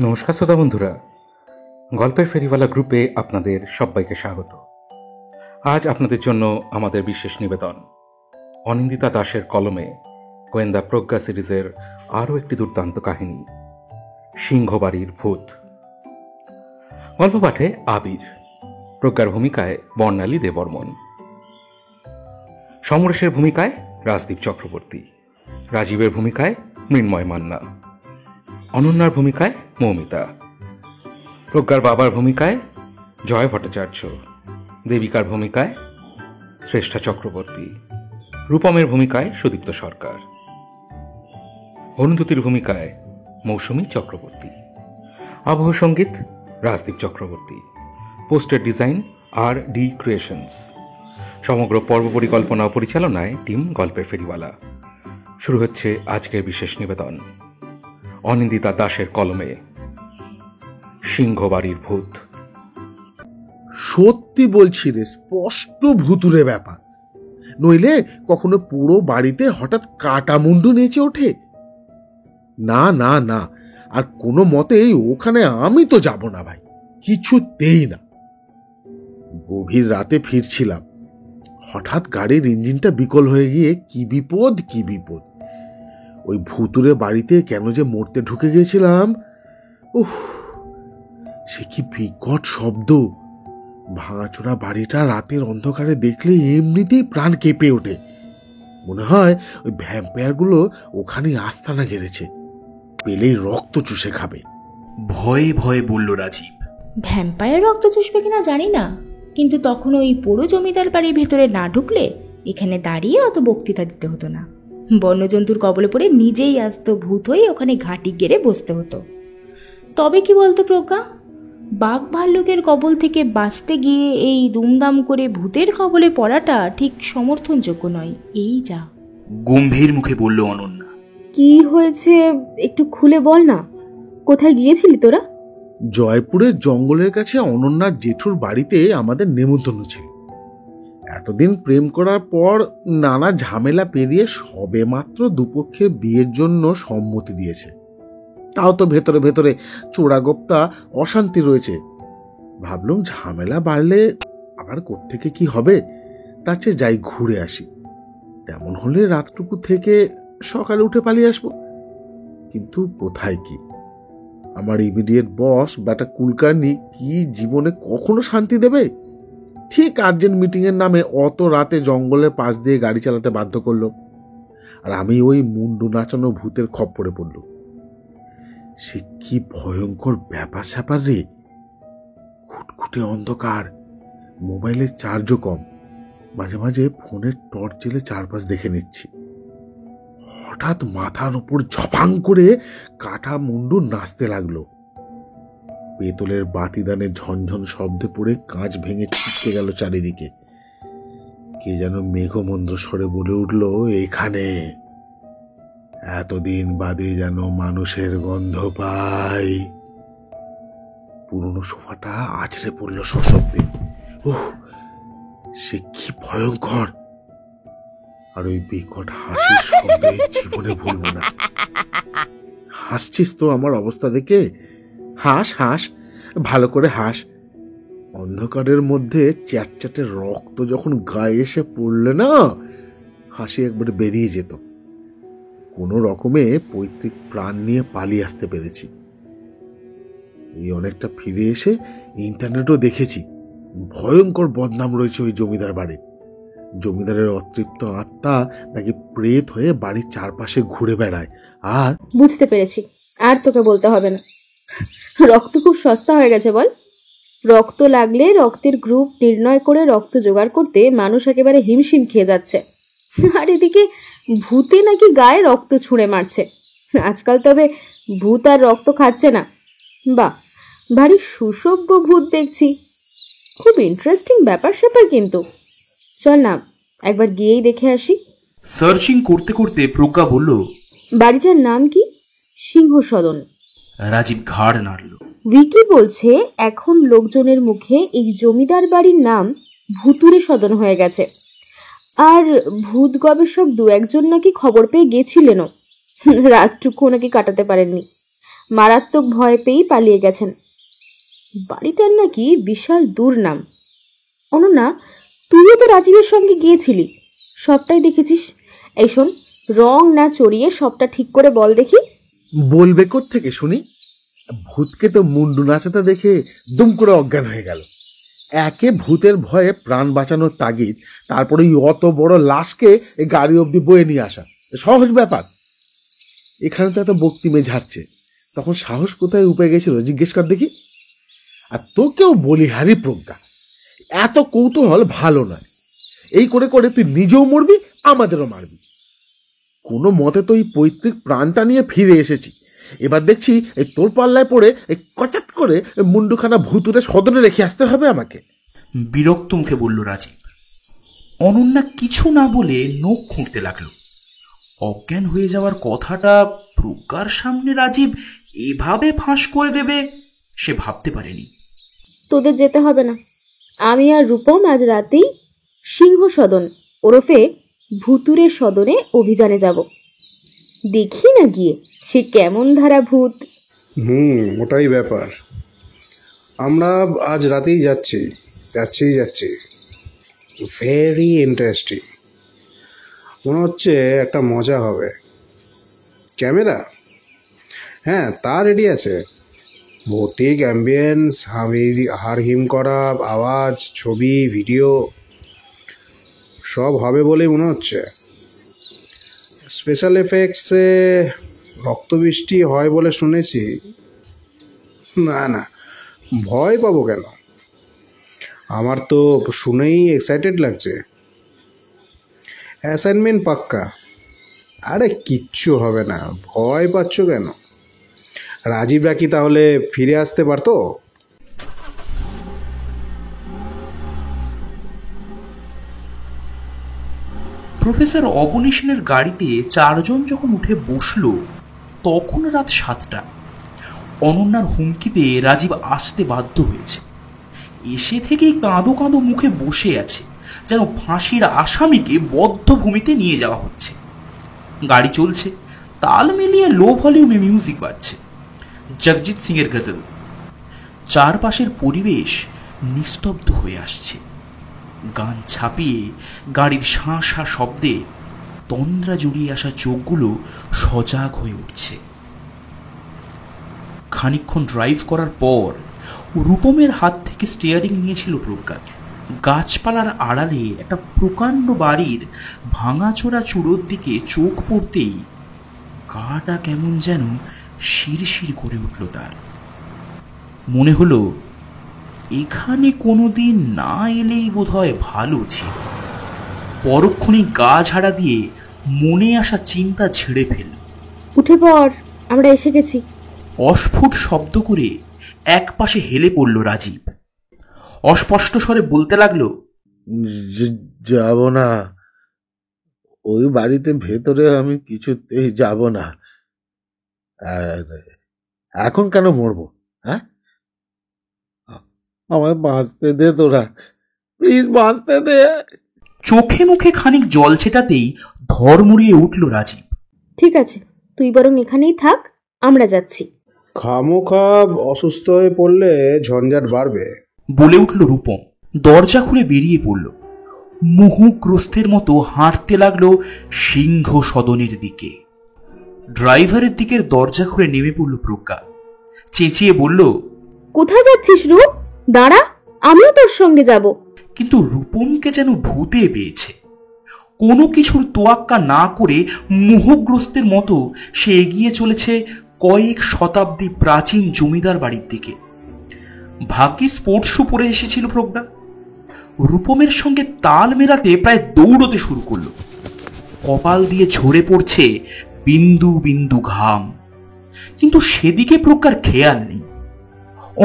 নমস্কার শ্রোতা বন্ধুরা, গল্পের ফেরিওয়ালা গ্রুপে আপনাদের সবাইকে স্বাগত। আজ আপনাদের জন্য আমাদের বিশেষ নিবেদন অনিন্দিতা দাশের কলমে গোয়েন্দা প্রজ্ঞা সিরিজের আরও একটি দুর্দান্ত কাহিনী, সিংহবাড়ির ভূত। গল্প পাঠে আবির, প্রজ্ঞার ভূমিকায় বর্ণালী দেববর্মন, সমরেশের ভূমিকায় রাজদীপ চক্রবর্তী, রাজীবের ভূমিকায় মৃন্ময় মান্না, অনন্যার ভূমিকায় মৌমিতা, প্রজ্ঞার বাবার ভূমিকায় জয় ভট্টাচার্য, দেবিকার ভূমিকায় শ্রেষ্ঠা চক্রবর্তী, রূপমের ভূমিকায় সুদীপ্ত সরকার, অরুন্ধতির ভূমিকায় মৌসুমী চক্রবর্তী, আবহ সঙ্গীত Rajdeep Chakraborty, poster design RD creations. সমগ্র পর্ব পরিকল্পনা ও পরিচালনায় টিম গল্পের ফেরিওয়ালা। শুরু হচ্ছে আজকের বিশেষ নিবেদন অনিন্দিতা দাশের কলমে সিংহবাড়ির ভূত। সত্যি বলছি রে, স্পষ্ট ভুতুরে ব্যাপার। নইলে কখনো পুরো বাড়িতে হঠাৎ কাটা মুন্ডু নেচে ওঠে? না না না, আর কোনো মতেই ওখানে আমি তো যাব না ভাই, কিছুতেই না। গভীর রাতে ফিরছিলাম, হঠাৎ গাড়ির ইঞ্জিনটা বিকল হয়ে গিয়ে কি বিপদ কি বিপদ। ওই ভুতুরে বাড়িতে কেন যে মরতে ঢুকে গিয়েছিলাম। উফ, সে কি বিকট শব্দ! ভাঙাচোরা বাড়িটা রাতের অন্ধকারে দেখলে এমনিতেই প্রাণ কেঁপে ওঠে। মনে হয় ওই ভ্যাম্পায়ারগুলো ওখানে আস্তানা গেড়েছে, পেলেই রক্ত চুষে খাবে। ভয়ে ভয়ে বলল রাজীব। ভ্যাম্পায়ার রক্ত চুষবে কিনা জানি না, কিন্তু তখন ওই পুরো জমিদার বাড়ির ভেতরে না ঢুকলে এখানে দাঁড়িয়ে অত বক্তৃতা দিতে হতো না। বন্যজন্তুর কবলে পড়ে নিজেই আসত ভূত হয়ে ওখানে ঘাঁটি গেড়ে বসতে হতো। তবে কি বলতো প্রজ্ঞা, বাঘ ভাল্লুকের কবল থেকে বাঁচতে গিয়ে এই দুমদাম করে ভূতের কবলে পড়াটা ঠিক সমর্থনযোগ্য নয়। এই যা। গম্ভীর মুখে বলল অনন্যা। কি হয়েছে একটু খুলে বল না, কোথায় গিয়েছিলি তোরা? জয়পুরের জঙ্গলের কাছে অনন্যার জেঠুর বাড়িতে আমাদের নেমন্তন্ন ছিল। এতদিন প্রেম করার পর নানা ঝামেলা পেরিয়ে সবে মাত্র দুপক্ষের বিয়ের জন্য সম্মতি দিয়েছে। তাও তো ভেতরে ভেতরে চোরাগোপ্তা অশান্তি রয়েছে। ভাবলাম ঝামেলা বাড়লে আবার কোত্থেকে কি হবে, তার চেয়ে যাই ঘুরে আসি। তেমন হলে রাতটুকু থেকে সকালে উঠে পালিয়ে আসবো। কিন্তু কোথায় কি, আমার ইমিডিয়েট বস বেটা কুলকার্নি কি জীবনে কখনো শান্তি দেবে? ঠিক আর্জেন্ট মিটিং এর নামে অত রাতে জঙ্গলের পাশ দিয়ে গাড়ি চালাতে বাধ্য করলো, আর আমি ওই মুন্ডু নাচানো ভূতের খপ্পরে পড়ল। সে কি ভয়ঙ্কর ব্যাপার স্যাপার রে! খুটখুটে অন্ধকার, মোবাইলের চার্জও কম। মাঝে মাঝে ফোনের টর্চ জেলে চারপাশ দেখে নিচ্ছি। হঠাৎ মাথার উপর ঝপাং করে কাটা মুন্ডু নাচতে লাগলো। পেতলের বাতিদানে ঝনঝন শব্দে পড়ে কাঁচ ভেঙে ছিটকে গেল চারিদিকে। কে যেন মেঘমন্দ্র স্বরে বলে উঠল, এখানে এতদিন বাদে যেন মানুষের গন্ধ পাই। পুরনো সোফাটা আছড়ে পড়ল সশব্দে। ওহ, সে কি ভয়ঙ্কর! আর ওই বিকট হাসির শব্দ জীবনে ভুলব না। হাসছিস তো আমার অবস্থা দেখে? হাস হাস, ভালো করে হাস। অন্ধকারের মধ্যে চ্যাটচ্যাটে রক্ত যখন গায়ে এসে পড়লে না, হাসি একবারে বেরিয়ে যেত। কোনো রকমে পৈতৃক প্রাণ নিয়ে পালিয়ে আসতে পেরেছি। এই অনেকটা ফিরে এসে ইন্টারনেটও দেখেছি, ভয়ঙ্কর বদনাম রয়েছে ওই জমিদার বাড়ির। জমিদারের অতৃপ্ত আত্মা নাকি প্রেত হয়ে বাড়ির চারপাশে ঘুরে বেড়ায়। আর বুঝতে পেরেছি, আর তোকে বলতে হবে না। রক্ত খুব সস্তা হয়ে গেছে বল। রক্ত লাগলে রক্তের গ্রুপ নির্ণয় করে রক্ত জোগাড় করতে মানুষ একেবারে হিমশিম খেয়ে যাচ্ছে, আর এদিকে ভূতে নাকি গায়ে রক্ত ছুঁড়ে মারছে। আজকাল তবে ভূত আর রক্ত খাচ্ছে না। বাহ, ভারী সুসভ্য ভূত দেখছি। খুব ইন্টারেস্টিং ব্যাপার স্যাপার কিন্তু। চল না, একবার গিয়েই দেখে আসি। সার্চিং করতে করতে প্রজ্ঞা বলল, বাড়িটার নাম কি? সিংহ সদন। রাজীব ঘাড় নাড়ল। উইকি বলছে এখন লোকজনের মুখে এই জমিদার বাড়ির নাম ভুতুরে সদন হয়ে গেছে, আর ভূত গবেষক দু একজন নাকি খবর পেয়ে গেছিলেনও, রাতটুকু নাকি কাটাতে পারেননি। মারাত্মক ভয় পেয়েই পালিয়ে গেছেন। বাড়িটার নাকি বিশাল দুর্নাম। অনন্যা, তুইও তো রাজীবের সঙ্গে গিয়েছিলি, সবটাই দেখেছিস। এই শোন, রং না চড়িয়ে সবটা ঠিক করে বল দেখি। বলবে থেকে শুনি? ভূতকে তো মুন্ডু নাচাতে দেখে দুম করে অজ্ঞান হয়ে গেল। একে ভূতের ভয়ে প্রাণ বাঁচানোর তাগিদ, তারপরে অত বড় লাশকে এই গাড়ি অব্দি বয়ে নিয়ে আসা সহজ ব্যাপার? এখানে তো এত বক্তিমে ঝাড়ছে, তখন সাহস কোথায় উপে গেছিল জিজ্ঞেস কর দেখি। আর তোকেও বলি হারি প্রজ্ঞা, এত কৌতূহল ভালো নয়। এই করে করে তুই নিজেও মরবি, আমাদেরও মারবি। কোনো মতে তো এই পৈতৃক প্রাণটা নিয়ে ফিরে এসেছি, এবার দেখছি এই তোর পাল্লায় পড়ে এই কচাট করে মুন্ডুখানা ভুতুরে সদনে রেখে আসতে হবে আমাকে। বিরক্ত মুখে বলল রাজীব। অনন্যা কিছু না বলে নখ খুঁড়তে লাগলো। অজ্ঞান হয়ে যাওয়ার কথাটা প্রজ্ঞার সামনে রাজীব এভাবে ফাঁস করে দেবে সে ভাবতে পারেনি। তোদের যেতে হবে না, আমি আর রূপম আজ রাতেই সিংহ সদন ওরফে ভুতুরে সদনে অভিযানে যাব। দেখি না গিয়ে সে কেমন ধারা ভূত। ওটাই ব্যাপার। আমরা আজ রাতেই যাচ্ছি। Very interesting. মনে হচ্ছে একটা মজা হবে। ক্যামেরা? হ্যাঁ, তা রেডি আছে। ভৌতিক অ্যাম্বিয়েন্স, হাড়হিম করা আওয়াজ, ছবি, ভিডিও সব হবে বলেই মনে হচ্ছে। স্পেশাল এফেক্টসে রক্তবৃষ্টি হয় বলে শুনেছি। না, ভয় পাবো কেন? আমার তো শুনেই এক্সাইটেড লাগছে। অ্যাসাইনমেন্ট পাক্কা। আরে কিচ্ছু হবে না, ভয় পাচ্ছ কেন? রাজীবরা কি তাহলে ফিরে আসতে পারতো? প্রফেসর অবনীশের গাড়িতে 4 জন যখন উঠে বসল তখন রাত 7টা। অনন্যার হুমকিতে রাজীব আসতে বাধ্য হয়েছে। এসে থেকেই কাঁদো কাঁদো মুখে বসে আছে, যেন ফাঁসির আসামিকে বদ্ধভূমিতে নিয়ে যাওয়া হচ্ছে। গাড়ি চলছে, তাল মিলিয়ে লো ভলিউমে মিউজিক বাজছে, জগজিৎ সিং এর গজল। চারপাশের পরিবেশ নিস্তব্ধ হয়ে আসছে। গান ছাপিয়ে গাড়ির শাঁ শাঁ শব্দে তন্দ্রা জড়িয়ে আসা চোখগুলো সজাগ হয়ে উঠছে। খানিকক্ষণ ড্রাইভ করার পর রূপমের হাত থেকে স্টিয়ারিং নিয়েছিল প্রজ্ঞা। গাছপালার আড়ালে একটা প্রকাণ্ড বাড়ির ভাঙাচোরা চূড়োর দিকে চোখ পড়তেই গাটা কেমন যেন শিরশির করে উঠল তার। মনে হলো এখানে কোনোদিন না এলেই বোধহয় ভালো ছিল। পরক্ষণেই গা ঝাড়া দিয়ে মনে আসা চিন্তা ছেড়ে ফেলল। উঠে পড়, আমরা এসে গেছি। অস্ফুট শব্দ করে এক পাশে হেলে পড়ল রাজীব। অস্পষ্ট স্বরে বলতে লাগলো, যাব না, ওই বাড়িতে ভেতরে আমি কিছুতেই যাব না। এখন কেন মরবো? হ্যাঁ, আমায় বাঁচতে দে তোরা, প্লিজ বাঁচতে দে। চোখে মুখে খানিক জল ছেটাতেই ধর্মড়িয়ে উঠল রাজীব। ঠিক আছে, তুই বরং এখানেই থাক, আমরা যাচ্ছি। খামোখা অসুস্থ হয়ে পড়লে ঝঞ্ঝাট বাড়বে বলে উঠল রূপম। দরজা খুলে বেরিয়ে পড়ল। মুহুগ্রস্তের মতো হাঁটতে লাগলো সিংহ সদনের দিকে। ড্রাইভারের দিকের দরজা খুলে নেমে পড়ল প্রজ্ঞা। চেঁচিয়ে বলল, কোথায় যাচ্ছিস রূপ? দাঁড়া, আমিও তোর সঙ্গে যাব। কিন্তু রূপমকে যেন ভূতে পেয়েছে। কোনো কিছুর তোয়াক্কা না করে মোহগ্রস্তের মতো সে এগিয়ে চলেছে কয়েক শতাব্দী প্রাচীন জমিদার বাড়ির দিকে। ভাগ্যে স্পোর্টস শু পরে এসেছিল প্রজ্ঞা। রূপমের সঙ্গে তাল মেলাতে প্রায় দৌড়তে শুরু করলো। কপাল দিয়ে ঝরে পড়ছে বিন্দু বিন্দু ঘাম। কিন্তু সেদিকে প্রজ্ঞার খেয়াল নেই।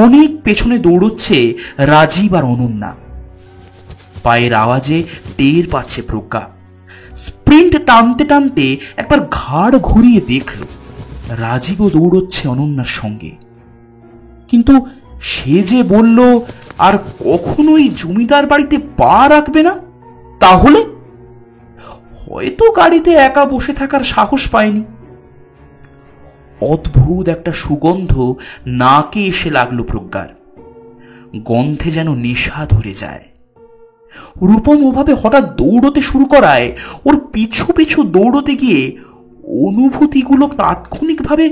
অনেক পেছনে দৌড়চ্ছে রাজীব আর অনন্যা। পায়ের আওয়াজে টের পাচ্ছে প্রজ্ঞা। স্প্রিন্ট টানতে টানতে একবার ঘাড় ঘুরিয়ে দেখল রাজীবও দৌড়চ্ছে অনন্যার সঙ্গে। কিন্তু সে যে বলল আর কখনোই জমিদার বাড়িতে পা রাখবে না, তাহলে হয়তো গাড়িতে একা বসে থাকার সাহস পায়নি। অদ্ভুত একটা সুগন্ধ নাকে এসে লাগলো প্রজ্ঞার। গন্ধে যেন নেশা ধরে যায়। রূপম ওভাবে হঠাৎ দৌড়তে শুরু করায় ওর পিছু পিছু দৌড়তে গিয়ে অনুভূতিগুলো তাৎক্ষণিকভাবে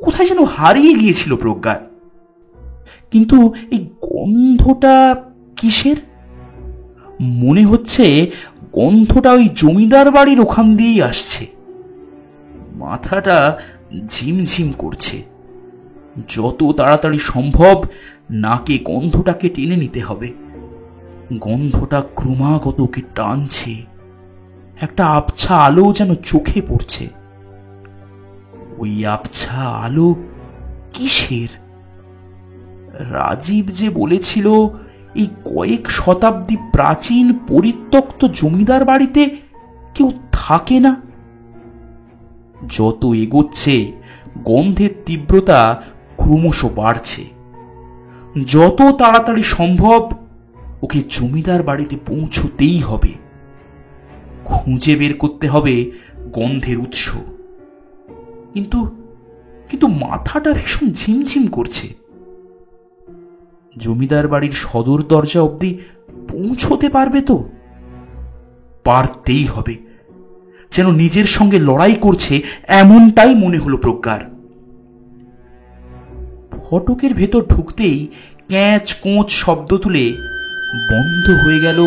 কোথায় যেন হারিয়ে গিয়েছিল প্রজ্ঞার। কিন্তু এই গন্ধটা কিসের? মনে হচ্ছে গন্ধটা ওই জমিদার বাড়ির ওখান দিয়েই আসছে। মাথাটা ঝিমঝিম করছে। যত তাড়াতাড়ি সম্ভব নাকে গন্ধটাকে টেনে নিতে হবে। গন্ধটা ক্রমাগত ওকে টানছে। একটা আবছা আলো যেন চোখে পড়ছে। ওই আবছা আলো কিসের? রাজীব যে বলেছিল এই কয়েক শতাব্দী প্রাচীন পরিত্যক্ত জমিদার বাড়িতে কেউ থাকে না। যত এগোচ্ছে গন্ধের তীব্রতা ক্রমশ বাড়ছে। যত তাড়াতাড়ি সম্ভব ওকে জমিদার বাড়িতে পৌঁছতেই হবে। খুঁজে বের করতে হবে গন্ধের উৎস। কিন্তু কিন্তু মাথাটা ভীষণ ঝিমঝিম করছে। জমিদার বাড়ির সদর দরজা অবধি পৌঁছতে পারবে তো? পারতেই হবে। যেন নিজের সঙ্গে লড়াই করছে এমনটাই মনে হলো প্রজ্ঞার। ফটকের ভেতর ঢুকতেই ক্যাঁচ কোঁচ শব্দ তুলে বন্ধ হয়ে গেল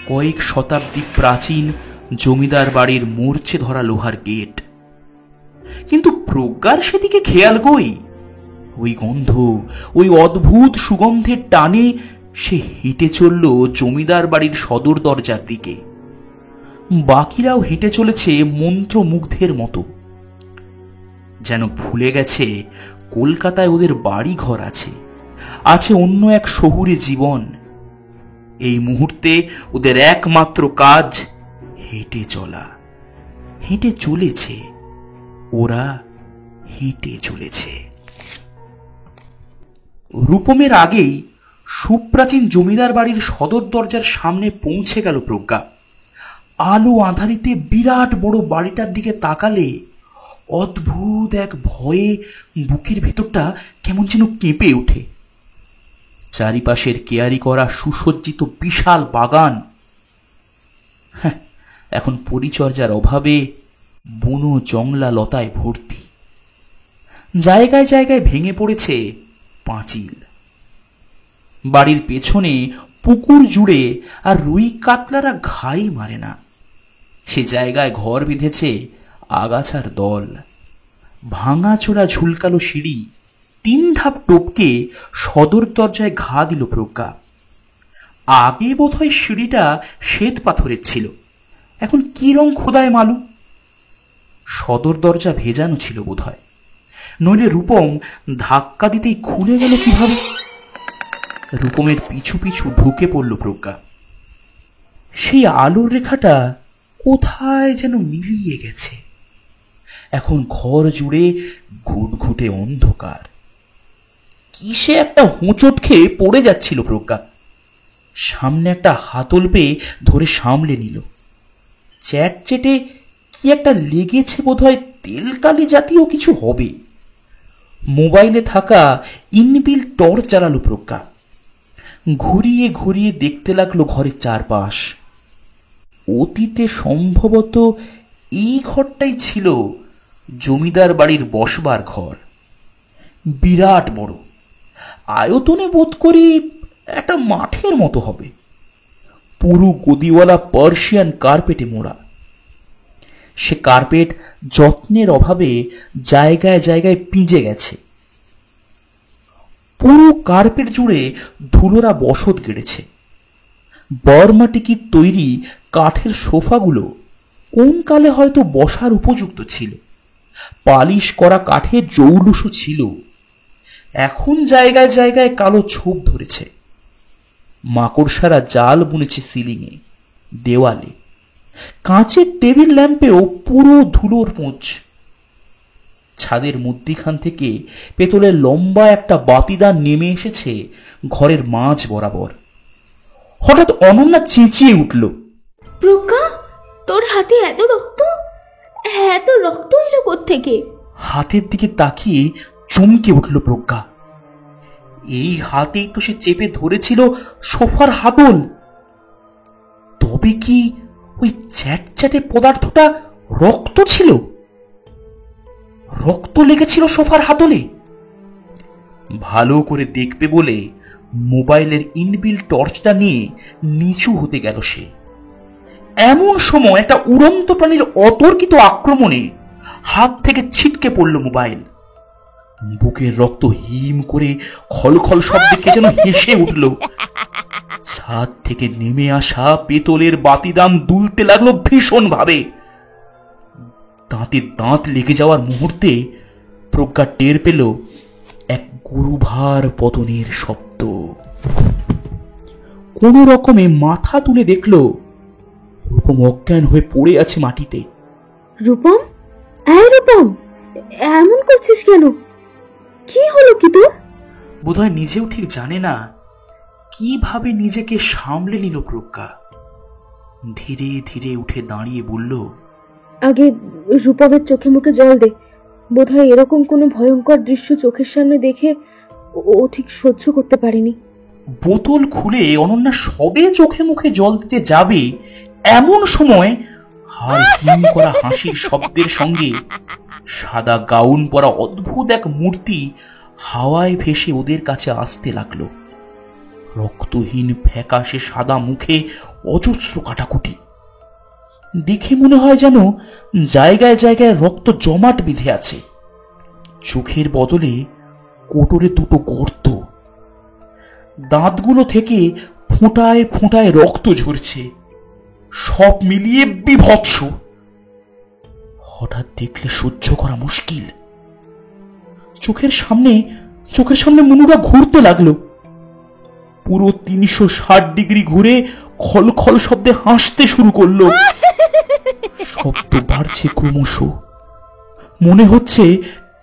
কয়েক শতাব্দী প্রাচীন জমিদার বাড়ির মরচে ধরা লোহার গেট। কিন্তু প্রজ্ঞার সেদিকে খেয়াল কই। ওই গন্ধ, ওই অদ্ভুত সুগন্ধের টানে সে হেঁটে চলল জমিদার বাড়ির সদর দরজার দিকে। বাকিরাও হেঁটে চলেছে মন্ত্রমুগ্ধের মতো। যেন ভুলে গেছে কলকাতায় ওদের বাড়ি ঘর আছে, আছে অন্য এক শহুরে জীবন। এই মুহূর্তে ওদের একমাত্র কাজ হেঁটে চলা। হেঁটে চলেছে, ওরা হেঁটে চলেছে। রূপমের আগেই সুপ্রাচীন জমিদার বাড়ির সদর দরজার সামনে পৌঁছে গেল প্রজ্ঞা। আলো আঁধারিতে বিরাট বড় বাড়িটার দিকে তাকালে অদ্ভুত এক ভয়ে বুকের ভেতরটা কেমন যেন কেঁপে ওঠে। চারিপাশের কেয়ারি করা সুসজ্জিত বিশাল বাগান, হ্যাঁ, এখন পরিচর্যার অভাবে বনো জংলা লতায় ভর্তি। জায়গায় জায়গায় ভেঙে পড়েছে পাঁচিল। বাড়ির পেছনে পুকুর জুড়ে আর রুই কাতলারা ঘাই মারে না। সে জায়গায় ঘর বেঁধেছে আগাছার দল। ভাঙাচোরা ঝুলকালো সিঁড়ি 3 ধাপ টপকে সদর দরজায় ঘা দিল প্রজ্ঞা। আগে বোধহয় সিঁড়িটা শ্বেত পাথরের ছিল, এখন কি রং খোদায় মালুম। সদর দরজা ভেজানো ছিল বোধহয়, নইলে রূপম ধাক্কা দিতেই খুলে গেল কিভাবে। রূপমের পিছু পিছু ঢুকে পড়ল প্রজ্ঞা। সেই আলোর রেখাটা কোথায় যেন মিলিয়ে গেছে। এখন ঘর জুড়ে ঘুটঘুটে অন্ধকার। কিসে একটা হোঁচট খেয়ে পড়ে যাচ্ছিল প্রজ্ঞা। সামনে একটা হাতল পেয়ে ধরে সামলে নিল। চ্যাটচেটে কি একটা লেগেছে বোধহয়, তেলকালি জাতীয় কিছু হবে। মোবাইলে থাকা ইনবিল টর্চ জ্বালালো প্রজ্ঞা। ঘুরিয়ে ঘুরিয়ে দেখতে লাগলো ঘরের চারপাশ। অতীতে সম্ভবত এই ঘরটাই ছিল জমিদার বাড়ির বসবার ঘর। বিরাট বড়, আয়তনে বোধ করি একটা মাঠের মতো হবে। পুরো গদিওয়ালা পার্সিয়ান কার্পেটে মোড়া। সে কার্পেট যত্নের অভাবে জায়গায় জায়গায় পিঁজে গেছে। পুরো কার্পেট জুড়ে ধুলোরা বসত গেড়েছে। বর্মা টিকিট তৈরি কাঠের সোফাগুলো কোন কালে হয়তো বসার উপযুক্ত ছিল। পালিশ করা কাঠের জৌলুসও ছিল, এখন জায়গায় জায়গায় কালো ছোপ ধরেছে। মাকড়সারা জাল বুনেছে সিলিংয়ে, দেওয়ালে। কাঁচের টেবিল ল্যাম্পেও পুরো ধুলোর পোঁচ। ছাদের মধ্যিখান থেকে পেতলের লম্বা একটা বাতিদান নেমে এসেছে ঘরের মাঝ বরাবর। হঠাৎ অনন্যা চেঁচিয়ে উঠল, প্রজ্ঞা, তোর হাতে এত রক্ত? এত রক্ত এলো কোত্থেকে? হাতের দিকে তাকিয়ে চমকে উঠল প্রজ্ঞা। এই হাতেই তো সে চেপে ধরেছিল সোফার হাতল। তবে কি ওই চ্যাটচ্যাটে পদার্থটা রক্ত ছিল? রক্ত লেগেছিল সোফার হাতলে। ভালো করে দেখবে বলে মোবাইলের ইনবিল টর্চটা নিয়ে নিচু হতে গেল সে। এমন সময় একটা উড়ন্ত প্রাণীর অতর্কিত আক্রমণে হাত থেকে ছিটকে পড়ল মোবাইল। বুকের রক্ত হিম করে খলখল শব্দে কে যেন হেসে উঠল। ছাদ থেকে নেমে আসা পেতলের বাতিদান দুলতে লাগলো ভীষণ ভাবে। দাঁতে দাঁত লেগে যাওয়ার মুহূর্তে প্রজ্ঞা টের পেল এক গুরুভার পতনের শব্দ। কোন রকমে মাথা তুলে দেখল রূপম অজ্ঞান হয়ে পড়ে আছে মাটিতে। রূপম, এই রূপম, এমন করছিস কেন? কি হলো কি তোর? বোধহয় নিজেও ঠিক জানে না কিভাবে নিজেকে সামলে নিল প্রজ্ঞা। ধীরে ধীরে উঠে দাঁড়িয়ে বলল, আগে রূপমের চোখে মুখে জল দে। বোধহয় এরকম কোনো ভয়ঙ্কর দৃশ্য চোখের সামনে দেখে ও ঠিক সহ্য করতে পারেনি। বোতল খুলে অনন্যা সবে চোখে মুখে জল দিতে যাবে এমন সময় হাড় হিম করা হাসির শব্দের সঙ্গে সাদা গাউন পরা অদ্ভুত এক মূর্তি হাওয়ায় ভেসে ওদের কাছে আসতে লাগলো। রক্তহীন ফ্যাকাশে সাদা মুখে অজস্র কাটাকুটি। দেখে মনে হয় যেন জায়গায় জায়গায় রক্ত জমাট বিঁধে আছে। চোখের বদলে কোটরে দুটো গর্ত। দাঁতগুলো থেকে ফোঁটায় ফোঁটায় রক্ত ঝরছে। সব মিলিয়ে বিভৎস। হঠাৎ দেখলে সহ্য করা মুশকিল। চোখের সামনে মনুরা ঘুরতে লাগলো। পুরো 360 ডিগ্রি ঘুরে খলখল শব্দে হাসতে শুরু করলো। শব্দ বাড়ছে ক্রমশ। মনে হচ্ছে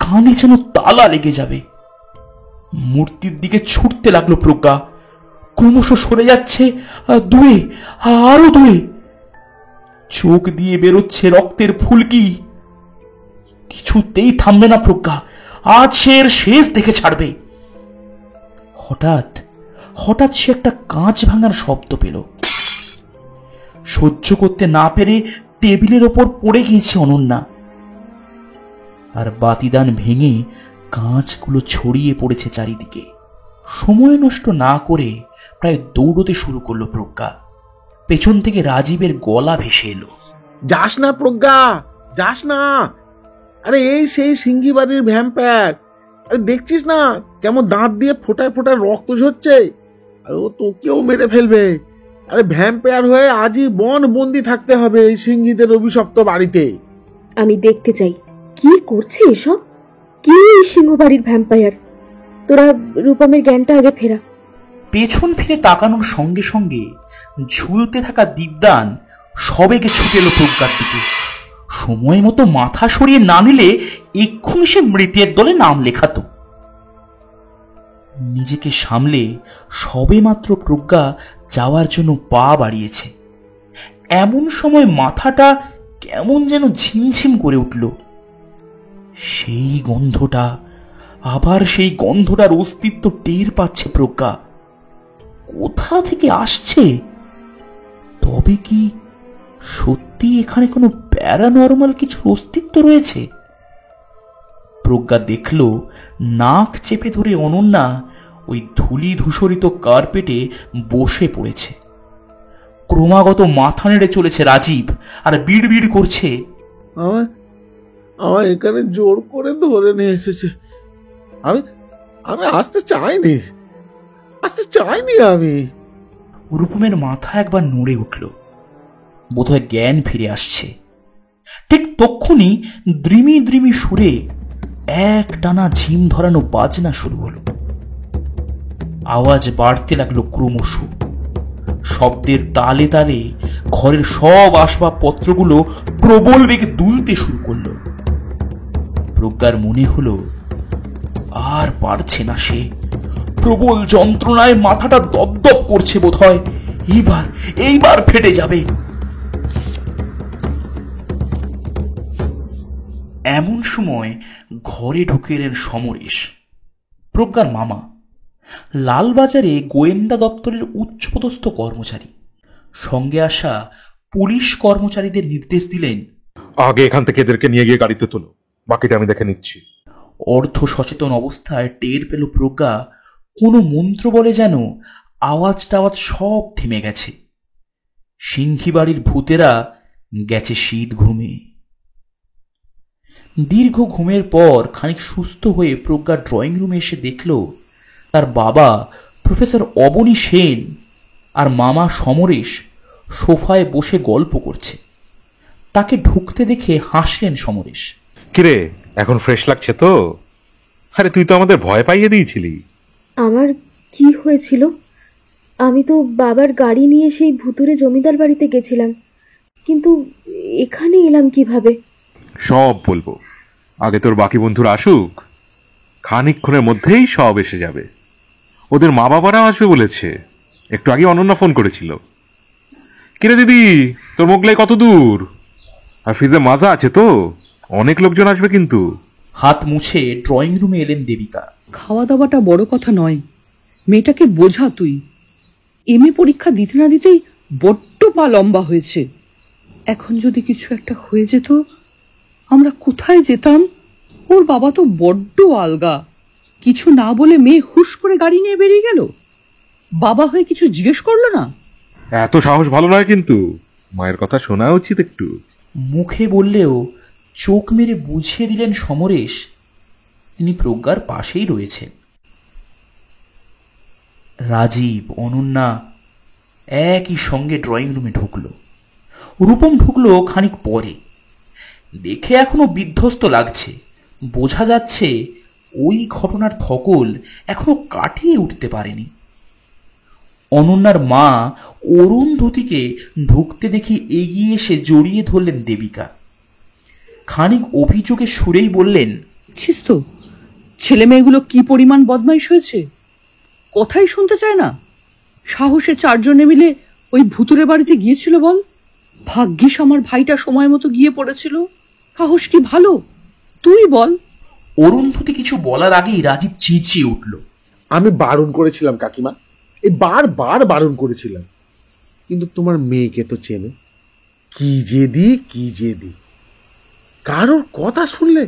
কানে যেন তালা লেগে যাবে। মূর্তির দিকে ছুটতে লাগলো প্রজ্ঞা। ক্রমশ সরে যাচ্ছে, দূরে, আরো দূরে। চোখ দিয়ে বেরোচ্ছে রক্তের ফুলকি। কিছুতেই থামবে না প্রজ্ঞা, আজ সে এর শেষ দেখে ছাড়বে। হঠাৎ সে একটা কাঁচ ভাঙার শব্দ পেল। সহ্য করতে না পেরে টেবিলের ওপর পড়ে গিয়েছে অনন্যা। আর বাতিদান ভেঙে কাঁচগুলো ছড়িয়ে পড়েছে চারিদিকে। সময় নষ্ট না করে প্রায় দৌড়তে শুরু করলো প্রজ্ঞা। পেছন থেকে রাজীবের গলা ভেসে এলো, যাস না প্রজ্ঞা, যাস না। আরে এই সেই সিঙ্গি বাড়ির ভ্যাম্পায়ার। আরে দেখছিস না কেমন দাঁত দিয়ে ফোটায় ফোটায় রক্ত ঝরছে? আর ও তোকেও মেরে ফেলবে। আরে ভ্যাম্পায়ার হয়ে আজীবন বন্দি থাকতে হবে এই সিঙ্গিদের অভিশপ্ত বাড়িতে। আমি দেখতে চাই কি করছে এসব। কি সিংহবাড়ির ভ্যাম্পায়ার? তোরা রূপমের জ্ঞানটা আগে ফেরা। পেছন ফিরে তাকানোর সঙ্গে সঙ্গে ঝুলতে থাকা দীপদান সবেগে ছুটে এলো প্রজ্ঞার দিকে। সময় মতো মাথা সরিয়ে না নিলে এক্ষুনি সে মৃতের দলে নাম লেখাতো। নিজেকে সামলে সবে মাত্র প্রজ্ঞা যাওয়ার জন্য পা বাড়িয়েছে, এমন সময় মাথাটা কেমন যেন ঝিমঝিম করে উঠল। সেই গন্ধটা, আবার সেই গন্ধটার অস্তিত্ব টের পাচ্ছে প্রজ্ঞা। কোথা থেকে আসছে? তবে কি সত্যি এখানে কোনো প্যারানর্মাল কিছু অস্তিত্ব রয়েছে? প্রজ্ঞা দেখল নাক চেপে ধরে অনন্যা ওই ধূলি ধূসরিত কার্পেটে বসে পড়েছে। ক্রমাগত মাথা নেড়ে চলেছে রাজীব আর বিড়বিড় করছে, আমার এখানে জোর করে ধরে নিয়ে এসেছে। আমি আসতে চাইনি আমি। রূপমের মাথা একবার নড়ে উঠল। বোধহয় জ্ঞান ফিরে আসছে। ঠিক তক্ষুনি দ্রিমি দ্রিমি সুরে এক টানা ঝিম ধরানো বাজনা শুরু হলো। আওয়াজ বাড়তে লাগলো ক্রমশ। শব্দের তালে তালে ঘরের সব আসবাবপত্রগুলো প্রবল বেগে দুলতে শুরু করলো। প্রজ্ঞার মনে হলো আর পারছে না সে। প্রবল যন্ত্রণায় মাথাটা দপদপ করছে বোধহয়। এইবার ফেটে যাবে। এমন সময় ঘরে ঢুকে এলেন সমরেশ, প্রজ্ঞার মামা, লালবাজারে গোয়েন্দা দপ্তরের উচ্চপদস্থ কর্মচারী। সঙ্গে আসা পুলিশ কর্মচারীদের নির্দেশ দিলেন, আগে এখান থেকে এদেরকে নিয়ে গিয়ে গাড়িতে তোলো, বাকিটা আমি দেখে নিচ্ছি। অর্ধ সচেতন অবস্থায় টের পেল প্রজ্ঞা কোনো মন্ত্র বলে যেন আওয়াজ টাওয়াজ সব থেমে গেছে। সিংহী বাড়ির ভূতেরা গেছে শীত ঘুমে। দীর্ঘ ঘুমের পর খানিক সুস্থ হয়ে প্রজ্ঞা ড্রয়িং রুমে এসে দেখল তার বাবা প্রফেসর অবনী সেন আর মামা সমরেশ সোফায় বসে গল্প করছে। তাকে ঢুকতে দেখে হাসলেন সমরেশ। কিরে, এখন ফ্রেশ লাগছে তো? আরে তুই তো আমাদের ভয় পাইয়ে দিয়েছিলি। আমার কি হয়েছিল? আমি তো বাবার গাড়ি নিয়ে সেই ভুতুরে জমিদার বাড়িতে গেছিলাম, কিন্তু এখানে এলাম কিভাবে? সব বলবো, আগে তোর বাকি বন্ধুরা আসুক, খানিকক্ষণের মধ্যেই সব এসে যাবে। ওদের মা বাবারাও আসবে বলেছে, একটু আগে অনন্যা ফোন করেছিল। কিরে দিদি, তোর মোগলাই কত দূর? আর ফ্রিজে মাজা আছে তো? অনেক লোকজন আসবে কিন্তু। হাত মুছে ড্রয়িং রুমে এলেন দেবিকা। খাওয়া দাওয়াটা বড় কথা নয়, মেয়েটাকে বোঝা তুই। এমএ পরীক্ষা দিতে না দিতেই বড্ড পা লম্বা হয়েছে। এখন যদি কিছু একটা হয়ে যেত, আমরা কোথায় যেতাম? ওর বাবা তো বড্ড আলগা। কিছু না বলে মেয়ে হুশ করে গাড়ি নিয়ে বেরিয়ে গেল। বাবা হয়ে কিছু জিজ্ঞেস করলো না? এত সাহস ভালো নয় কিন্তু, মায়ের কথা শোনা উচিত একটু। মুখে বললেও চোখ মেরে বুঝিয়ে দিলেন সমরেশ তিনি প্রজ্ঞার পাশেই রয়েছেন। রাজীব, অনন্যা একই সঙ্গে ড্রয়িং রুমে ঢুকলো। রূপম ঢুকলো খানিক পরে। দেখে এখনো বিধ্বস্ত লাগছে। বোঝা যাচ্ছে ওই ঘটনার ধকল এখনো কাটিয়ে উঠতে পারেনি। অনন্যার মা অরুন্ধতীকে ঢুকতে দেখে এগিয়ে এসে জড়িয়ে ধরলেন দেবিকা। খানিক অভিযোগের সুরেই বললেন, ছিস তো, ছেলে মেয়েগুলো কি পরিমাণ বদমাইশ হয়েছে, কথাই শুনতে চায় না। সাহসে চারজনে মিলে ওই ভুতুরে বাড়িতে গিয়েছিল বল। ভাগ্যিস আমার ভাইটা সময় মতো গিয়ে পড়েছিল। সাহস কি ভালো, তুই বল। অরুন্ধতী কিছু বলার আগেই রাজীব চেঁচিয়ে উঠল, আমি বারণ করেছিলাম কাকিমা, এই বারবার বারণ করেছিলাম, কিন্তু তোমার মেয়েকে তো চেনে, কি জেদি। কারোর কথা শুনলে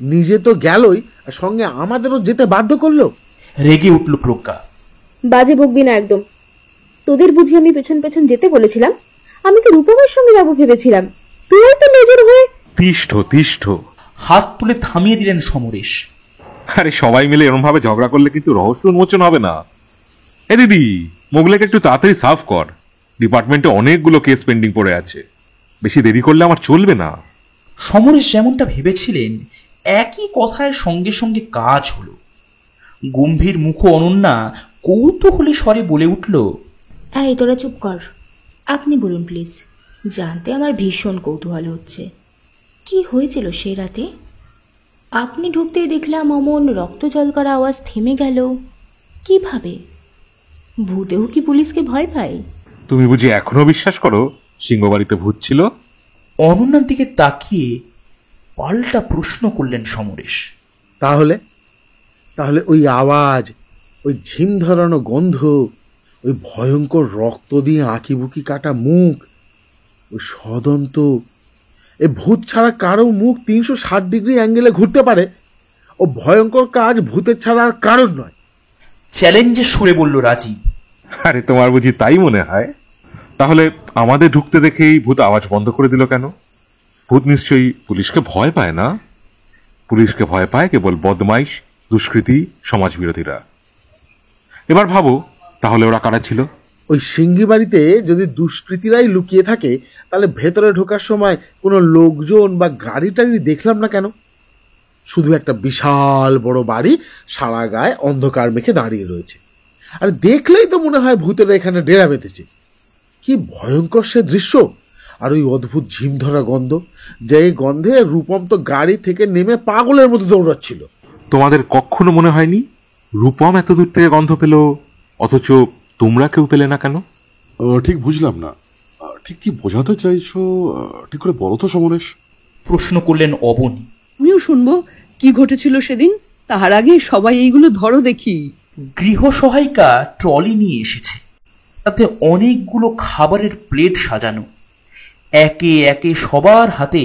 নিজে তো গেলই, আর সঙ্গে আমাদেরও যেতে বাধ্য করলো। রেগে উঠল প্রজ্ঞা। বাজে বকবি না একদম। তোদের বুঝি আমি পেছন পেছন যেতে বলেছিলাম? আমি তো রূপমের সঙ্গে যাবো ভেবেছিলাম, তুই তো নিজের হয়ে। তিষ্ঠ। হাত তুলে থামিয়ে দিলেন সমরেশ। আরে সবাই মিলে এরকম ভাবে ঝগড়া করলে কিন্তু রহস্য উন্মোচন হবে না। এ দিদি, মোগলাকে একটু তাড়াতাড়ি সাফ কর, ডিপার্টমেন্টে অনেকগুলো কেস পেন্ডিং পড়ে আছে, বেশি দেরি করলে আমার চলবে না। সমরেশ যেমনটা ভেবেছিলেন একই কথায় সঙ্গে সঙ্গে কাজ হলো। গম্ভীর মুখ অনন্যা কৌতূহলী স্বরে বলে উঠল, এই তোরা চুপ কর, আপনি বলুন প্লিজ, জানতে আমার ভীষণ কৌতূহল হচ্ছে। কি হয়েছিল সে রাতে? আপনি ঢুকতেই দেখলাম অমন রক্ত জলকরা আওয়াজ থেমে গেল কিভাবে? ভূতেও কি পুলিশকে ভয় পায়? তুমি বুঝি এখনো বিশ্বাস করো সিংহবাড়িতে ভূত ছিল? অনন্যার দিকে তাকিয়ে পাল্টা প্রশ্ন করলেন সমরেশ। তাহলে ওই আওয়াজ, ওই ঝিম ধরানো গন্ধ, ওই ভয়ঙ্কর রক্ত দিয়ে আঁকিবুকি কাটা মুখ, ওই সদন্ত, এই ভূত ছাড়া কারো মুখ 360 ডিগ্রি অ্যাঙ্গেলে ঘুরতে পারে? ও ভয়ঙ্কর কাজ ভূতের ছাড়া আর কারণ নয়। চ্যালেঞ্জের সুরে বলল রাজীব। আরে তোমার বুঝি তাই মনে হয়? তাহলে আমাদের ঢুকতে দেখেই ভূত আওয়াজ বন্ধ করে দিল কেন? ভূত নিশ্চয়ই পুলিশকে ভয় পায় না। পুলিশকে ভয় পায় কেবল বদমাইশ, দুষ্কৃতী, সমাজ বিরোধীরা। এবার ভাবো তাহলে ওরা কারা ছিল? ওই সিংহী বাড়িতে যদি দুষ্কৃতীরাই লুকিয়ে থাকে, তাহলে ভেতরে ঢোকার সময় কোনো লোকজন বা গাড়ি টাড়ি দেখলাম না কেন? শুধু একটা বিশাল বড় বাড়ি সারা গায়ে অন্ধকার মেখে দাঁড়িয়ে রয়েছে, আর দেখলেই তো মনে হয় ভূতেরা এখানে ডেরা বেঁধেছে। কি ভয়ঙ্কর সে দৃশ্য! আর ওই অদ্ভুত ঝিম ধরা গন্ধ, যে গন্ধে রূপম তো গাড়ি থেকে নেমে পাগলের মতো দৌড়াচ্ছিল। তোমাদের কখনো মনে হয়নি রূপম এত দূর থেকে গন্ধ পেল, অথচ তোমরা কেউ পেলে না কেন? ঠিক বুঝলাম না, ঠিক কি বোঝাতে চাইছো, ঠিক করে বলো তো সমরেশ। প্রশ্ন করলেন অবনী। আমিও শুনবো কি ঘটেছিল সেদিন। তার আগে সবাই এইগুলো ধরো দেখি। গৃহসহায়িকা ট্রলি নিয়ে এসেছে, তাতে অনেকগুলো খাবারের প্লেট সাজানো। একে একে সবার হাতে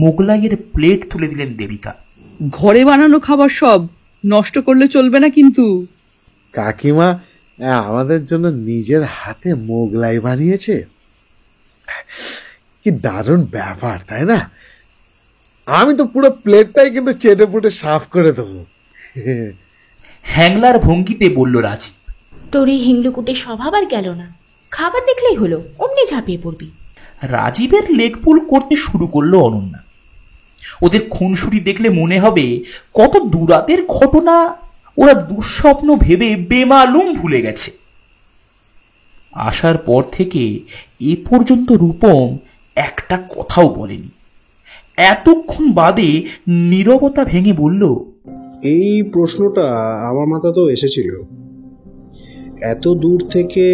মোগলাইয়ের প্লেট তুলে দিলেন দেবিকা। ঘরে বানানো খাবার সব, নষ্ট করলে চলবে না কিন্তু। কাকিমা আমাদের জন্য নিজের হাতে মোগলাই বানিয়েছে। কি দারুণ ব্যাপার, তাই না? আমি তো পুরো প্লেটটাই কিন্তু চেটে পুটে সাফ করে দেবো। হ্যাংলার ভঙ্গিতে বলল রাজীব। তোর এই হিংলুকুটে স্বভাব আর গেল না। খাবার দেখলেই হলো, অমনি ঝাঁপিয়ে পড়বি। রাজীবের লেগপুল করতে শুরু করলো অনন্যা। ওদের খুনসুটি দেখলে মনে হবে কত দুরাতের ঘটনা ওরা দুঃস্বপ্ন ভেবে বেমালুম ভুলে গেছে। আসার পর থেকে এ পর্যন্ত রূপম একটা কথাও বলেনি। এতক্ষণ বাদে নীরবতা ভেঙে বলল, এই প্রশ্নটা আমার মাথাতেও এসেছিল। এত দূর থেকে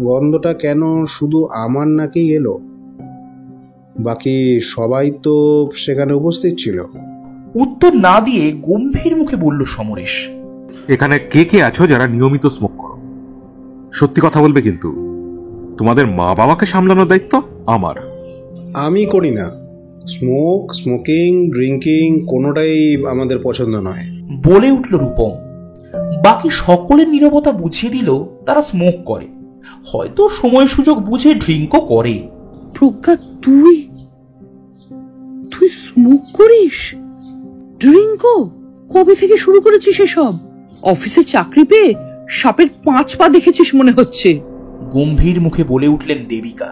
গন্ধটা কেন শুধু আমার নাকেই এলো? বাকি সবাই তো সেখানে উপস্থিত ছিল। উত্তর না দিয়ে গম্ভীর মুখে বলল সমরেশ, এখানে কে কে আছো যারা নিয়মিত স্মোক করো? সত্যি কথা বলবে কিন্তু। তোমাদের মা বাবাকে সামলানোর দায়িত্ব আমার। আমি করি না। স্মোকিং, ড্রিঙ্কিং কোনোটাই আমাদের পছন্দ নয় বলে উঠল রূপম। বাকি সকলের নীরবতা বুঝিয়ে দিল তারা স্মোক করে, হয়তো সময় সুযোগ বুঝে ড্রিঙ্কও করে। প্রজ্ঞা, তুই স্মোক করিস? ড্রিঙ্কও? কবে থেকে শুরু করেছিস এসব? অফিসে চাকরি পেয়ে সাপের 5 পা দেখেছিস মনে হচ্ছে। গম্ভীর মুখে বলে উঠলেন দেবিকা।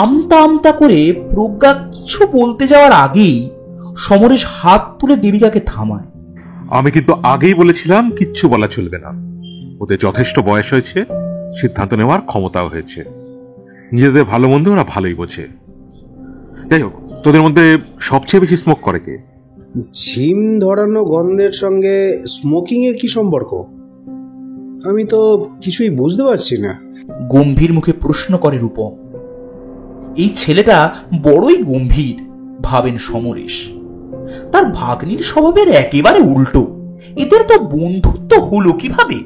আমতা আমতা করে প্রজ্ঞা কিছু বলতে যাওয়ার আগেই সমরেশ হাত তুলে দেবিকাকে থামায়। আমি কিন্তু আগেই বলেছিলাম কিচ্ছু বলা চলবে না। ওদের যথেষ্ট বয়স হয়েছে, সিদ্ধান্ত নেওয়ার ক্ষমতাও হয়েছে। নিজেদের ভালো মন্দ ওরা ভালোই বোঝে। যাই হোক, তোদের মধ্যে সবচেয়ে বেশি স্মোক করে কে? ঝিম ধরানো গন্ধের সঙ্গে স্মোকিং এর কি সম্পর্ক? আমি তো কিছুই বুঝতে পারছি না। গম্ভীর মুখে প্রশ্ন করে রূপম। এই ছেলেটা বড়ই গম্ভীর, ভাবেন সমরেশ। তার ভাগ্নির স্বভাবের একেবারে উল্টো। এদের তো বন্ধুত্ব হলো কিভাবে?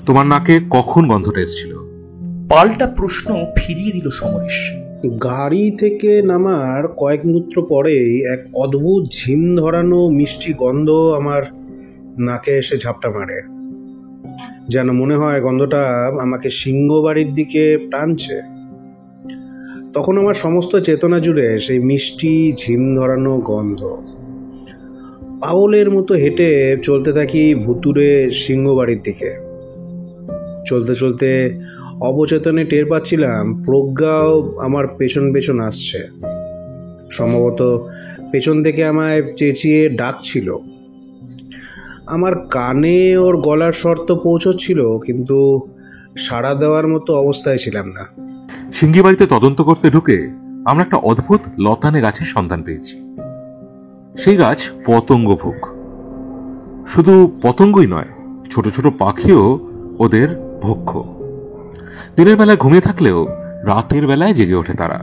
তোমার নাকে কখন গন্ধটা এসেছিল? পাল্টা প্রশ্ন ফিরিয়ে দিল সমরেশ। গাড়ি থেকে নামার কয়েক মুহূর্ত পরেই এক অদ্ভুত ঝিম ধরানো মিষ্টি গন্ধ আমার নাকে এসে ঝাপটা মারে। যেন মনে হয় গন্ধটা আমাকে সিংহবাড়ির দিকে টানছে। তখন আমার সমস্ত চেতনা জুড়ে সেই মিষ্টি ঝিম ধরানো গন্ধ। পাগলের মতো হেঁটে চলতে থাকি ভুতুরে সিংহবাড়ির দিকে। চলতে চলতে অবচেতনে টের পাচ্ছিলাম প্রজ্ঞাও আমার পেছন পেছন আসছে। সম্ভবত পেছন থেকে আমায় চেঁচিয়ে ডাকছিল। আমার কানে ওর গলার স্বর তো পৌঁছচ্ছিল, কিন্তু সাড়া দেওয়ার মতো অবস্থায় ছিলাম না। সিঙ্গি বাড়িতে তদন্ত করতে ঢুকে আমরা একটা অদ্ভুত লতানে গাছের সন্ধান পেয়েছি। সেই গাছ পতঙ্গভুক। শুধু পতঙ্গই নয়, ছোট ছোট পাখিও ওদের ভক্ষ। দিনের বেলায় ঘুমিয়ে থাকলেও রাতের বেলায় জেগে ওঠে তারা।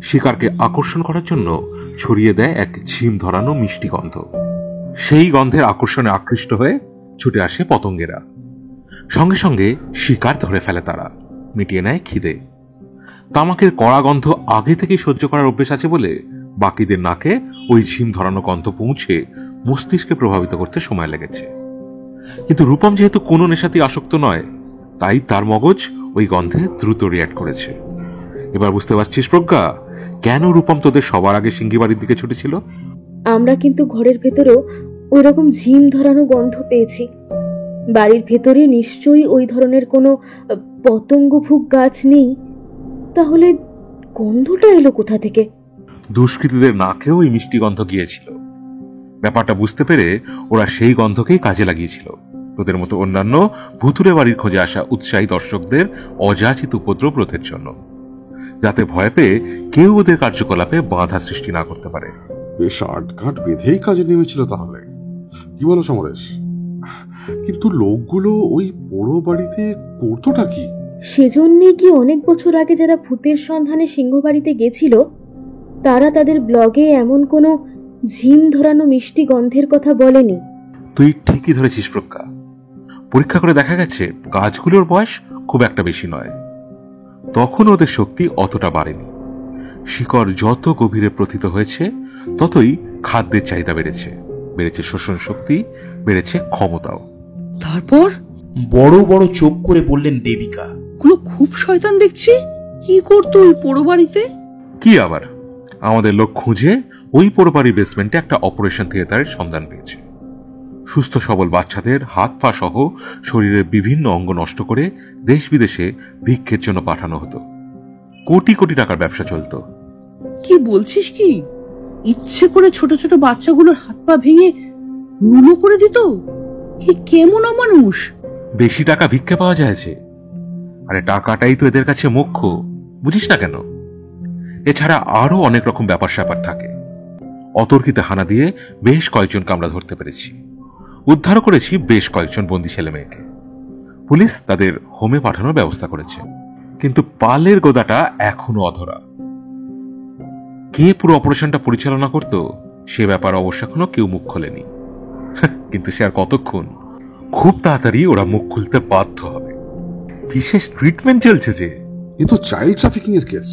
শিকারকে আকর্ষণ করার জন্য ছড়িয়ে দেয় এক ঝিম ধরানো মিষ্টি গন্ধ। সেই গন্ধের আকর্ষণে আকৃষ্ট হয়ে ছুটে আসে পতঙ্গেরা। সঙ্গে সঙ্গে শিকার ধরে ফেলে তারা, মিটিয়ে নেয় খিদে। তামাকের কড়া গন্ধ আগে থেকে সহ্য করার অভ্যেস আছে বলে বাকিদের নাকে ওই ঝিম ধরানো গন্ধ পৌঁছে মস্তিষ্কে প্রভাবিত করতে সময় লেগেছে। কিন্তু রূপম যেহেতু কোনো নেশাতেই আসক্ত নয়, তাই তার মগজ ওই গন্ধে দ্রুত রিয়াক্ট করেছে। এবার বুঝতে পারছিস প্রজ্ঞা, কেন রূপম তোদের সবার আগে সিঙ্গি বাড়ির দিকে ছুটেছিল? আমরা কিন্তু ঘরের ভেতরেও ওই রকম ঝিম ধরানো গন্ধ পেয়েছি। বাড়ির ভেতরে নিশ্চয়ই ওই ধরনের কোনো পতঙ্গভুক গাছ নেই। তাহলে গন্ধটা এলো কোথা থেকে? দুষ্কৃতীদের নাকেও ওই মিষ্টি গন্ধ গিয়েছিল। ব্যাপারটা বুঝতে পেরে ওরা সেই গন্ধকেই কাজে লাগিয়েছিল তোদের মতো অন্যান্য ভুতুরে বাড়ির খোঁজে আসা উৎসাহী দর্শকদের অযাচিত উপদ্রব রোধের জন্য, যাতে ভয় পেয়ে কেউ ওদের কার্যকলাপে বাধা সৃষ্টি না করতে পারে। বেশ আটঘাট বেঁধেই কাজে নেমেছিল তাহলে, কি বলো সমরেশ? কিন্তু লোকগুলো ওই পোড়ো বাড়িতে করতোটা কি? সেজন্যে কি অনেক বছর আগে যারা ভূতের সন্ধানে সিংহবাড়িতে গেছিল তারা তাদের ব্লগে এমন কোনো ঝিম ধরানো মিষ্টি গন্ধের কথা বলেনি। তুই ঠিকই ধরেছিস প্রজ্ঞা। পরীক্ষা করে দেখা গেছে গাছগুলোর বয়স খুব একটা বেশি নয়। তখন ওদের শক্তি অতটা বাড়েনি। শিকড় যত গভীরে প্রথিত হয়েছে ততই খাদ্যের চাহিদা বেড়েছে, বেড়েছে শোষণ শক্তি, বেড়েছে ক্ষমতাও। তারপর বড় বড় চোখ করে বললেন দেবিকা। গুলো খুব শয়তান দেখছি। কি করতো ওই পোড়ো বাড়িতে? কি আবার, আমাদের লোক খুঁজে ওই পোড়োবাড়ির বেসমেন্টে একটা অপারেশন থিয়েটারের সন্ধান পেয়েছে। সুস্থ সবল বাচ্চাদের হাত পা সহ শরীরের বিভিন্ন অঙ্গ নষ্ট করে দেশ বিদেশে ভিক্ষের জন্য পাঠানো হতো। কোটি কোটি টাকার ব্যবসা চলতো। কি বলছিস কি? ইচ্ছে করে ছোট ছোট বাচ্চাগুলোর হাত পা ভেঙে নুনো করে দিত? কি কেমন অমানুষ! বেশি টাকা ভিক্ষে পাওয়া যায়ছে। আরে টাকাটাই তো এদের কাছে মুখ্য, বুঝিস না কেন? এছাড়া আরো অনেক রকম ব্যাপার স্যাপার থাকে। অতর্কিতে হানা দিয়ে বেশ কয়েকজনকে আমরা ধরতে পেরেছি। উদ্ধার করেছি বেশ কয়েকজন বন্দী ছেলে মেয়েকে। পুলিশ তাদের হোমে পাঠানোর ব্যবস্থা করেছে, কিন্তু পালের গোদাটা এখনো অধরা। কে পুরো অপারেশনটা পরিচালনা করত সে ব্যাপার অবশ্য এখনো কেউ মুখ খোলেনি। কিন্তু সে আর কতক্ষণ? খুব তাড়াতাড়ি ওরা মুখ খুলতে বাধ্য হবে। বিশেষ ট্রিটমেন্ট চলছে যে। এ তো চাইল্ড ট্রাফিকিং এর কেস।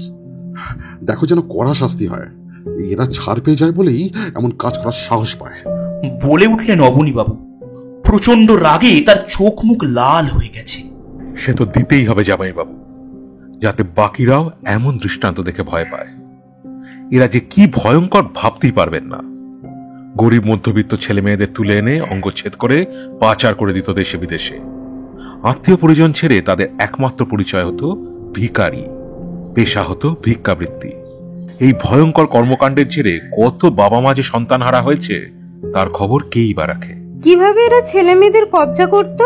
দেখো যেন কড়া শাস্তি হয়। এরা ছাড় পেয়ে যায় বলেই এমন কাজ করার সাহস পায়। বলে উঠলেন অবনীবাবু। প্রচন্ড রাগে তার চোখ মুখ লাল হয়ে গেছে। সে তো দিতেই হবে জামাইবাবু, যাতে বাকিরাও এমন দৃষ্টান্ত দেখে ভয় পায়। এরা যে কি ভয়ঙ্কর ভাবতেই পারবেন না। গরিব মধ্যবিত্ত ছেলে মেয়েদের তুলে এনে অঙ্গচ্ছেদ করে পাচার করে দিত দেশে বিদেশে। আত্মীয় পরিজন ছেড়ে তাদের একমাত্র পরিচয় হতো ভিখারি, পেশা হতো ভিক্ষাবৃত্তি। এই ভয়ঙ্কর কর্মকাণ্ডের জেরে কত বাবা মা যে সন্তান হারা হয়েছে তার খবর কেই বা রাখে। কিভাবে এরা ছেলে মেয়েদের কবজা করত?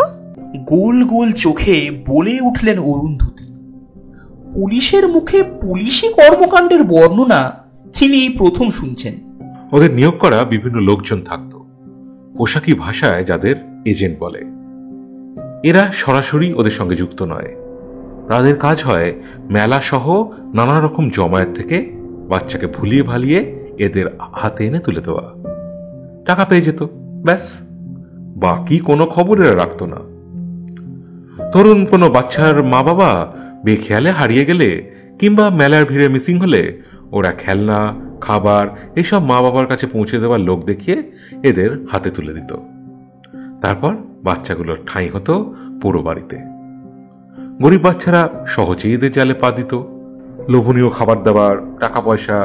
গোল গোল চোখে বলে উঠলেন অরুন্ধতী। পুলিশের মুখে পুলিশি কর্মকাণ্ডের বর্ণনা তিনি এই প্রথম শুনছেন। ওদের নিয়োগ করা বিভিন্ন লোকজন থাকত, পোশাকি ভাষায় যাদের এজেন্ট বলে। এরা সরাসরি ওদের সঙ্গে যুক্ত নয়। তাদের কাজ হয় মেলা সহ নানা রকম জমায়েত থেকে বাচ্চাকে ভুলিয়ে ভালিয়ে এদের হাতে এনে তুলে দেওয়া। টাকা পেয়ে যেত, ব্যাস। বাকি কোনো খবর এরা রাখত না। ধরুন কোনো বাচ্চার মা বাবা বেখেয়ালে হারিয়ে গেলে কিংবা মেলার ভিড়ে মিসিং হলে ওরা খেলনা, খাবার এসব মা বাবার কাছে পৌঁছে দেওয়ার লোক দেখিয়ে এদের হাতে তুলে দিত। তারপর বাচ্চাগুলোর ঠাঁই হতো পুরো বাড়িতে। গরিব বাচ্চারা সহজেই এদের জালে পা দিত। লোভনীয় খাবার দাবার, টাকা পয়সা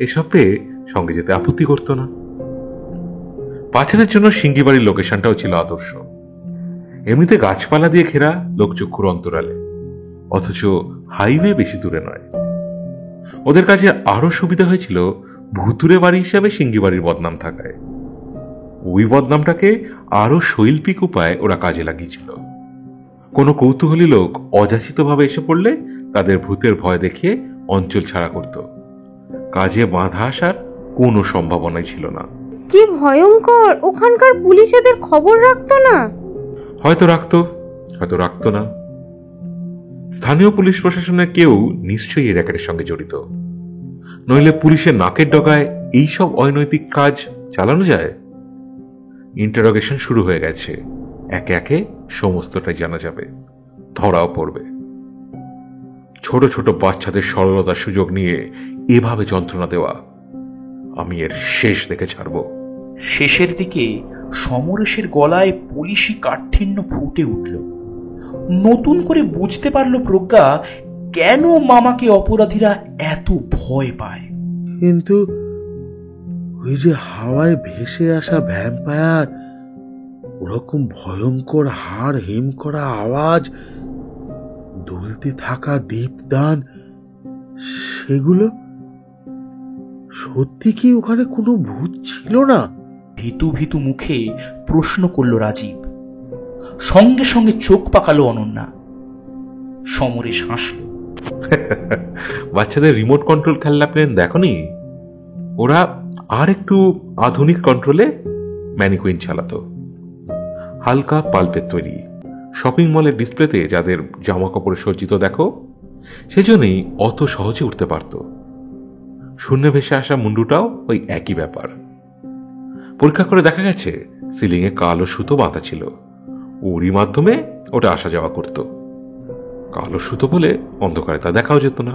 এসব পেয়ে সঙ্গে যেতে আপত্তি করত না। পাচারের জন্য সিঙ্গিবাড়ির লোকেশনটাও ছিল আদর্শ। এমনিতে গাছপালা দিয়ে ঘেরা, লোকচক্ষুর অন্তরালে, অথচ হাইওয়ে বেশি দূরে নয়। ওদের কাছে আরো সুবিধা হয়েছিল ভুতুরে বাড়ি হিসাবে সিঙ্গিবাড়ির বদনাম থাকায়। ওই বদনামটাকে আরো শৈল্পিক উপায়ে ওরা কাজে লাগিয়েছিল। কোনো কৌতূহলী লোক অযাচিতভাবে এসে পড়লে তাদের ভূতের ভয় দেখিয়ে অঞ্চল ছাড়া করত। কাজে বাধা আসার কোনো সম্ভাবনাই ছিল না। কি ভয়ঙ্কর! ওখানকার পুলিশ এদের খবর রাখতো না? হয়তো রাখতো, হয়তো রাখতো না। স্থানীয় পুলিশ প্রশাসনের কেউ নিশ্চয়ই এই র্যাকেটের সঙ্গে জড়িত, নইলে পুলিশের নাকের ডগায় এইসব অনৈতিক কাজ চালানো যায়? ইন্টারোগেশন শুরু হয়ে গেছে। একে একে সমস্তটাই জানা যাবে, ধরাও পড়বে। ছোট ছোট বাচ্চাদের সরলতার সুযোগ নিয়ে এভাবে যন্ত্রণা দেওয়া, আমি এর শেষ দেখে ছাড়ব। শেষের দিকে সমরেশের গলায় পুলিশি কাঠিন্য ফুটে উঠল। নতুন করে বুঝতে পারল প্রজ্ঞা কেন মামাকে অপরাধীরা এত ভয় পায়। কিন্তু ওই যে হাওয়ায় ভেসে আসা ভ্যাম্পায়ার, ওরকম ভয়ঙ্কর হাড় হিম করা আওয়াজ, দুলতে থাকা দীপদান, সেগুলো সত্যি কি ওখানে কোনো ভূত ছিল না? ভীতু ভীতু মুখে প্রশ্ন করল রাজীব। সঙ্গে সঙ্গে চোখ পাকালো অনন্যা। সমরেশ হাসল। বাচ্চাদের রিমোট কন্ট্রোল খেলনা প্লেন দেখনি? ওরা আর একটু আধুনিক কন্ট্রোলে ম্যানিকুইন চালাতো। হালকা পাল্পের তৈরি। শপিং মলের ডিসপ্লেতে যাদের জামা কাপড়ে সজ্জিত দেখো, সেজন্যই অত সহজে উঠতে পারত। শূন্যে ভেসে আসা মুন্ডুটাও ওই একই ব্যাপার। পরীক্ষা করে দেখা গেছে সিলিংয়ে কালো সুতো বাঁধা ছিল, ওরই মাধ্যমে ওটা আসা যাওয়া করত। কালো সুতো বলে অন্ধকারে তা দেখাও যেত না।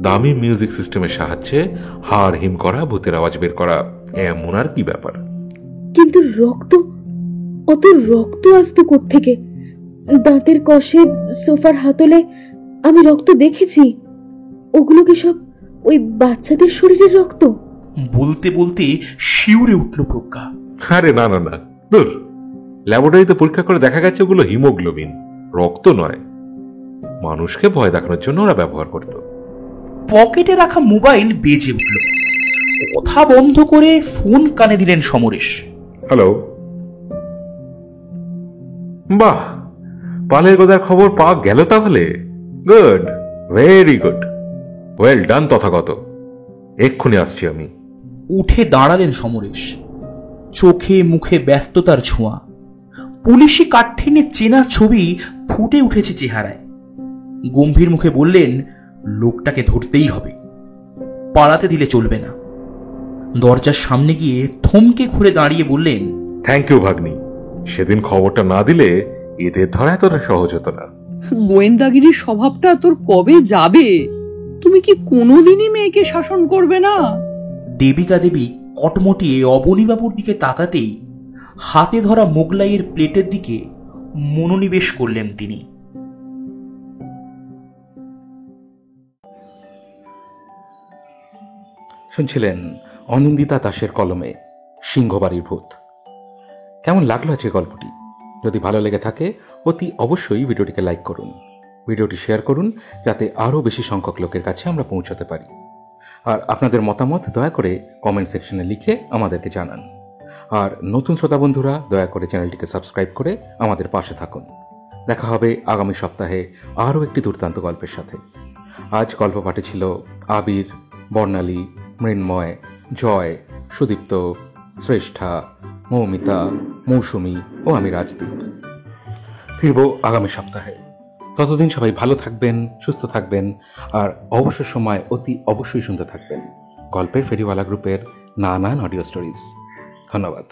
দামি মিউজিক সিস্টেমের সাহায্যে হাড় হিম করা ভূতের আওয়াজ বের করা এমন আর কি ব্যাপার। কিন্তু অত রক্ত আসতো কোত্থেকে? দাঁতের কষে, সোফার হাতলে আমি রক্ত দেখেছি। ওগুলো কি সব ওই বাচ্চাদের শরীরের রক্ত? বলতে বলতে শিউরে উঠল প্রজ্ঞা। আরে না না না, দূর। ল্যাবরেটরিতে পরীক্ষা করে দেখা গেছে ওগুলো হিমোগ্লোবিন, রক্ত নয়। মানুষকে ভয় দেখানোর জন্য ওরা ব্যবহার করত। পকেটে রাখা মোবাইল বেজে উঠল। কথা বন্ধ করে ফোন কানে দিলেন সমরেশ। হ্যালো। বাহ, পালের গোদার খবর পাওয়া গেল তাহলে। Good, very good, well done Tathagata. এক্ষুনি আসছি আমি। উঠে দাঁড়ালেন সমরেশ, চোখে মুখে ব্যস্ততার ছোঁয়া। পুলিশি কাঠঠেনে চেনা ছবি ফুটে উঠেছে চেহারায়। গম্ভীর মুখে বললেন, লোকটাকে ধরতেই হবে, পালাতে দিলে চলবে না। দরজার সামনে গিয়ে থমকে ঘুরে দাঁড়িয়ে বললেন, থ্যাংক ইউ ভাগ্নি, সেদিন খবরটা না দিলে এদের ধরা এতটা সহজ হতো না। গোয়েন্দাগিরির স্বভাবটা তোর কবে যাবে? তুমি কি কোনোদিনই মেয়েকে শাসন করবে না? দেবিকা দেবী কটমটিয়ে অবনীবাবুর দিকে তাকাতেই হাতে ধরা মোগলাইয়ের প্লেটের দিকে মনোনিবেশ করলেন তিনি। শুনছিলেন অনিন্দিতা দাশের কলমে সিংহবাড়ির ভূত। কেমন লাগলো আজকে গল্পটি? যদি ভালো লেগে থাকে অতি অবশ্যই ভিডিওটিকে লাইক করুন, ভিডিওটি শেয়ার করুন, যাতে আরও বেশি সংখ্যক লোকের কাছে আমরা পৌঁছতে পারি। আর আপনাদের মতামত দয়া করে কমেন্ট সেকশনে লিখে আমাদেরকে জানান। আর নতুন শ্রোতা বন্ধুরা দয়া করে চ্যানেলটিকে সাবস্ক্রাইব করে আমাদের পাশে থাকুন। দেখা হবে আগামী সপ্তাহে আরও একটি দুর্দান্ত গল্পের সাথে। আজ গল্প পাঠে ছিল আবির, বর্ণালী, মৃন্ময়, জয়, সুদীপ্ত, শ্রেষ্ঠা, মৌমিতা, মৌসুমী ও আমি রাজদীপ। ফিরব আগামী সপ্তাহে। ততদিন সবাই ভালো থাকবেন, সুস্থ থাকবেন, আর অবসর সময় অতি অবশ্যই শুনতে থাকবেন গল্পের ফেরিওয়ালা গ্রুপের নানান অডিও স্টোরিজ। ধন্যবাদ।